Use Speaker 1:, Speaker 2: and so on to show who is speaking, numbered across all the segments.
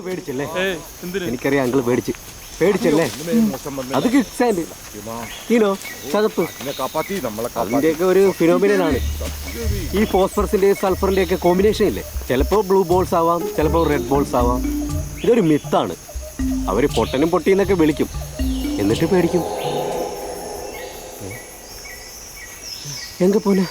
Speaker 1: പേടിച്ചല്ലേ? എനിക്കറിയാം അങ്കിള് പേടിച്ചല്ലേ? അത് കിക്സാൻഡ് ചതപ്പ് അതിന്റെയൊക്കെ ഒരു ഫിനോമിനലാണ്. ഈ ഫോസ്ഫറസിന്റെയും സൾഫറിന്റെ ഒക്കെ കോമ്പിനേഷൻ ഇല്ലേ, ചിലപ്പോ ബ്ലൂ ബോൾസ് ആവാം, ചിലപ്പോ റെഡ് ബോൾസ് ആവാം. ഇതൊരു മിത്താണ്. അവര് പൊട്ടനും പൊട്ടിന്നൊക്കെ വിളിക്കും, എന്നിട്ട് പേടിക്കും. എങ്ക പോനെ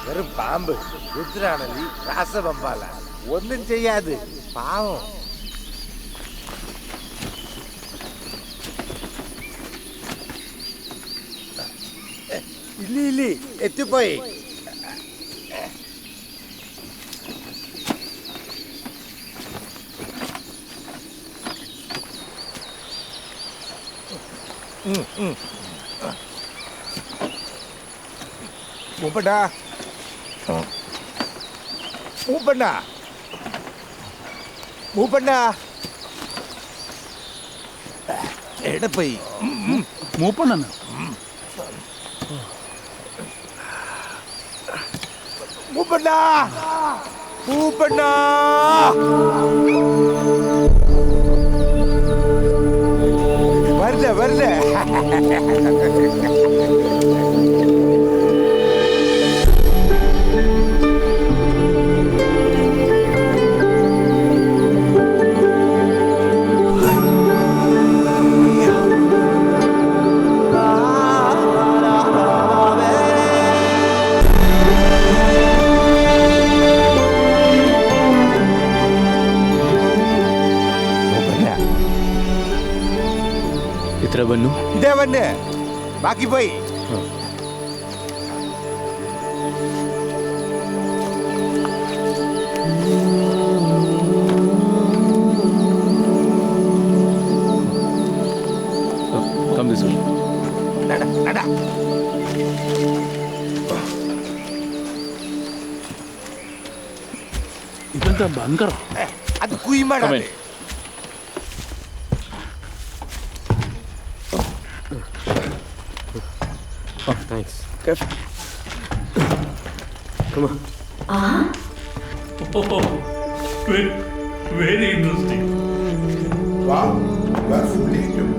Speaker 2: വെറും പാമ്പ് രുദ്രാണല്ലി രാസപമ്പാല ഒന്നും ചെയ്യാതെ പാവം. ഇല്ല എത്തിപ്പോയി. മൂപ്പണ്ണാ മൂപ്പണ്ണാ മൂപ്പണ്ണാ എവിടെ പോയി?
Speaker 3: മൂപ്പണ്ണ
Speaker 2: മൂപ്പണ്ണാ മൂപ്പണ്ണാ വരില്ല ഇതേ വന്ന് ബാക്കി പോയി.
Speaker 3: ഇതെന്താ ബങ്കർ?
Speaker 2: അത് കുയിമാണ്.
Speaker 1: Oh, thanks. Careful. Come on.
Speaker 3: Oh, very interesting.
Speaker 2: Wow, that's beautiful.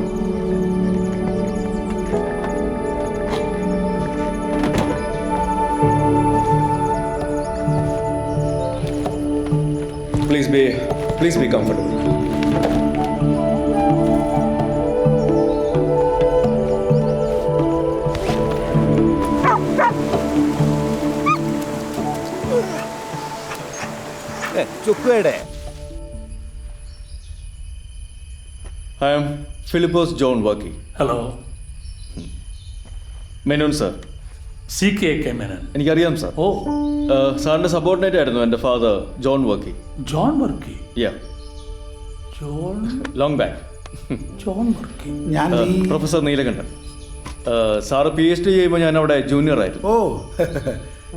Speaker 4: Please be comfortable.
Speaker 2: ചുക്കുവേടെ.
Speaker 4: I am Philippos John Worky.
Speaker 3: Hello.
Speaker 4: Menon sir.
Speaker 3: CK Menon.
Speaker 4: എനിക്കറിയാം സാർ.
Speaker 3: ഓ,
Speaker 4: സാറിന്റെ സബോർഡിനേറ്റ് ആയിരുന്നു എൻ്റെ father John Varkey.
Speaker 3: John Varkey.
Speaker 4: John long back.
Speaker 3: John Varkey.
Speaker 4: Professor Neelakantan. Sir PhD ചെയ്യുമ്പോൾ ഞാൻ അവിടെ junior ആയിരുന്നു.
Speaker 5: ഓ,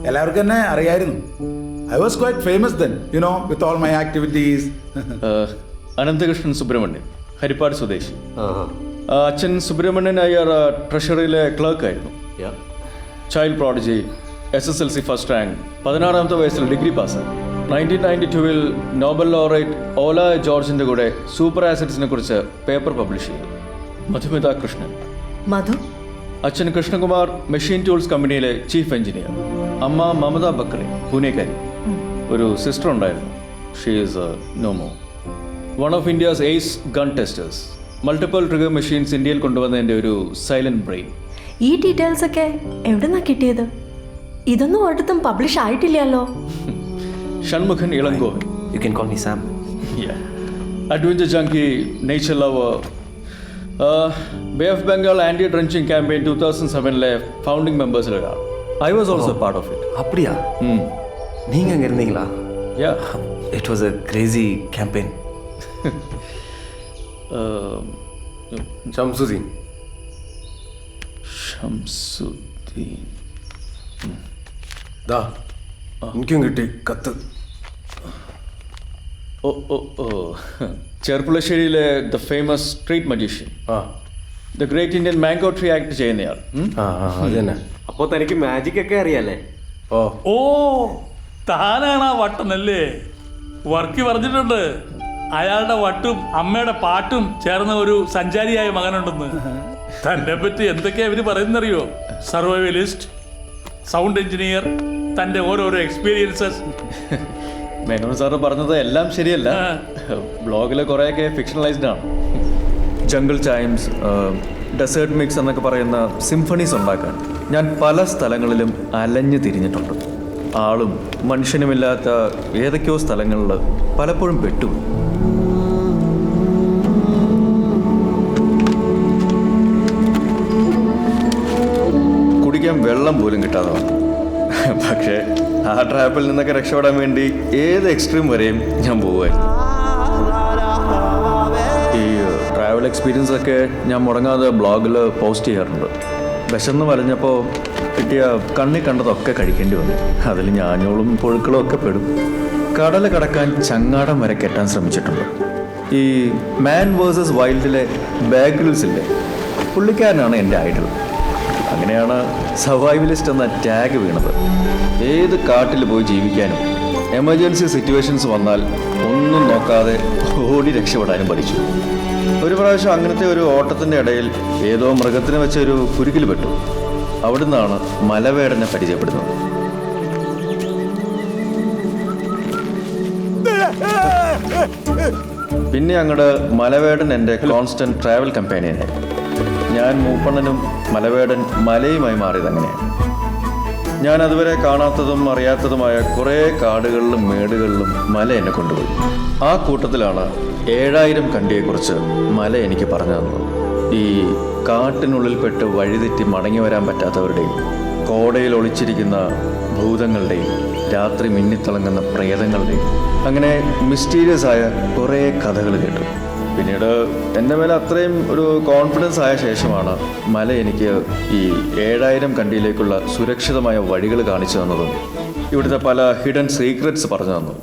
Speaker 5: എല്ലാവർക്കും എന്നെ അറിയായിരുന്നു. I was quite famous then, you know, with all my activities.
Speaker 4: Ananthakrishnan Subramanian, Harippad സ്വദേശി. അച്ഛൻ സുബ്രഹ്മണ്യൻ അയ്യർ ട്രഷറിയിലെ ക്ലർക്കായിരുന്നു. Child prodigy, SSLC first rank, 16-ാമത്തെ വയസ്സിൽ ഡിഗ്രി പാസ്സായി. 1992 നോബൽ ലോറേറ്റ് ഓല ജോർജിൻ്റെ കൂടെ സൂപ്പർ ആസിഡ്സിനെ കുറിച്ച് പേപ്പർ പബ്ലിഷ് ചെയ്തു. മധുമിത കൃഷ്ണൻ. അച്ഛൻ കൃഷ്ണകുമാർ മെഷീൻ ടൂൾസ് കമ്പനിയിലെ ചീഫ് എഞ്ചിനീയർ. അമ്മ മമത ബക്കറെ, പൂനെക്കാരി. ഒരു സിസ്റ്റർ ഉണ്ടായിരുന്നു. She is no more. One of India's ace gun testers. Multiple trigger machines ഇന്ത്യയിൽ കൊണ്ടുവന്നതിൻ്റെ ഒരു സൈലന്റ് ബ്രെയിൻ.
Speaker 6: ഈ ഡീറ്റെയിൽസ് ഒക്കെ എവിടെന്നാ കിട്ടിയത്? ഇതൊന്നും ഒരിടത്തും പബ്ലിഷ് ആയിട്ടില്ലല്ലോ.
Speaker 4: Shanmughan Elangovan,
Speaker 7: You can call me Sam.
Speaker 4: Yeah. Adventure junkie, nature lover. Bay of Bengal anti-drenching campaign 2007 founding members. I was also a part of it.
Speaker 7: அப்படியா? நீங்க அங்க இருந்தீங்களா?
Speaker 4: Yeah.
Speaker 7: It was a crazy campaign.
Speaker 1: Shamsuddin.
Speaker 4: Shamsuddin.
Speaker 1: ദാ എനിക്കും കിട്ടി കത്ത്.
Speaker 4: ചെർപ്പുളശ്ശേരിയിലെ the famous street magician, the great Indian mango tree act ചെയ്യുന്നയാൾ.
Speaker 1: അത് തന്നെ. അപ്പോൾ തനിക്ക് മാജിക് ഒക്കെ അറിയാലേ?
Speaker 3: ഓ താനാണ് ആ വട്ടനല്ലേ? വർക്കി പറഞ്ഞിട്ടുണ്ട് അയാളുടെ വട്ടും അമ്മയുടെ പാട്ടും ചേർന്ന ഒരു സഞ്ചാരിയായ മകനുണ്ടെന്ന്. തന്നെ പറ്റി എന്തൊക്കെയാ ഇവര് പറയുന്നറിയോ? സർവൈവലിസ്റ്റ്, സൗണ്ട് എഞ്ചിനീയർ, തൻ്റെ ഓരോരോ എക്സ്പീരിയൻസസ്.
Speaker 4: മേനോൻ സാറ് പറഞ്ഞത് എല്ലാം ശരിയല്ല. ബ്ലോഗിൽ കുറേയൊക്കെ ഫിക്ഷണലൈസ്ഡ് ആണ്. ജംഗിൾ ചൈംസ്, ഡെസേർട്ട് മിക്സ് എന്നൊക്കെ പറയുന്ന സിംഫണീസ് ഉണ്ടാക്കാൻ ഞാൻ പല സ്ഥലങ്ങളിലും അലഞ്ഞു തിരിഞ്ഞിട്ടുണ്ട്. ആളും മനുഷ്യനുമില്ലാത്ത ഏതൊക്കെയോ സ്ഥലങ്ങളിൽ പലപ്പോഴും പെട്ടു. കുടിക്കാൻ വെള്ളം പോലും കിട്ടാതെ വന്നു. പക്ഷേ ആ ട്രാപ്പിൽ നിന്നൊക്കെ രക്ഷപ്പെടാൻ വേണ്ടി ഏത് എക്സ്ട്രീം വരെയും ഞാൻ പോവുമായിരുന്നു. ഈ ട്രാവൽ എക്സ്പീരിയൻസ് ഒക്കെ ഞാൻ മുടങ്ങാതെ ബ്ലോഗിൽ പോസ്റ്റ് ചെയ്യാറുണ്ട്. വിശന്ന് വലഞ്ഞപ്പോൾ കിട്ടിയ കണ്ണി കണ്ടതൊക്കെ കഴിക്കേണ്ടി വന്നു. അതിൽ ഞാഞ്ഞോളും പുഴുക്കളും ഒക്കെ പെടും. കടൽ കടക്കാൻ ചങ്ങാടം വരെ കെട്ടാൻ ശ്രമിച്ചിട്ടുണ്ട്. ഈ മാൻ വേഴ്സസ് വൈൽഡിലെ ബാഗ്രിൽസില്ലേ, പുള്ളിക്കാരനാണ് എൻ്റെ ഐഡൽ. അങ്ങനെയാണ് സർവൈവലിസ്റ്റ് എന്ന ടാഗ് വീണത്. ഏത് കാട്ടിൽ പോയി ജീവിക്കാനും എമർജൻസി സിറ്റുവേഷൻസ് വന്നാൽ ഒന്നും നോക്കാതെ ഓടി രക്ഷപ്പെടാനും പഠിച്ചു. ഒരു പ്രാവശ്യം അങ്ങനത്തെ ഒരു ഓട്ടത്തിൻ്റെ ഇടയിൽ ഏതോ മൃഗത്തിനെ വെച്ച ഒരു കുരുക്കിൽ പെട്ടു. അവിടുന്നാണ് മലവേടനെ പരിചയപ്പെടുന്നത്. പിന്നെ അങ്ങോട്ട് മലവേടൻ എൻ്റെ കോൺസ്റ്റന്റ് ട്രാവൽ കമ്പാനിയനായി. ഞാൻ മൂപ്പണ്ണനും മലവേടൻ മലയുമായി മാറിയത് അങ്ങനെയാണ്. ഞാൻ അതുവരെ കാണാത്തതും അറിയാത്തതുമായ കുറേ കാടുകളിലും മേടുകളിലും മല എന്നെ കൊണ്ടുപോയി. ആ കൂട്ടത്തിലാണ് 7000 കണ്ടിയെക്കുറിച്ച് മല എനിക്ക് പറഞ്ഞു തന്നത്. ഈ കാട്ടിനുള്ളിൽപ്പെട്ട് വഴിതെറ്റി മടങ്ങി വരാൻ പറ്റാത്തവരുടെയും കോടയിൽ ഒളിച്ചിരിക്കുന്ന ഭൂതങ്ങളുടെയും രാത്രി മിന്നിത്തിളങ്ങുന്ന പ്രേതങ്ങളുടെയും അങ്ങനെ മിസ്റ്റീരിയസ് ആയ കുറേ കഥകൾ കേട്ടു. പിന്നീട് എൻ്റെ മേലെ അത്രയും ഒരു കോൺഫിഡൻസ് ആയ ശേഷമാണ് മല എനിക്ക് ഈ 7000 കണ്ടിയിലേക്കുള്ള സുരക്ഷിതമായ വഴികൾ കാണിച്ചു തന്നതും ഇവിടുത്തെ പല ഹിഡൻ സീക്രറ്റ്സ് പറഞ്ഞു തന്നു.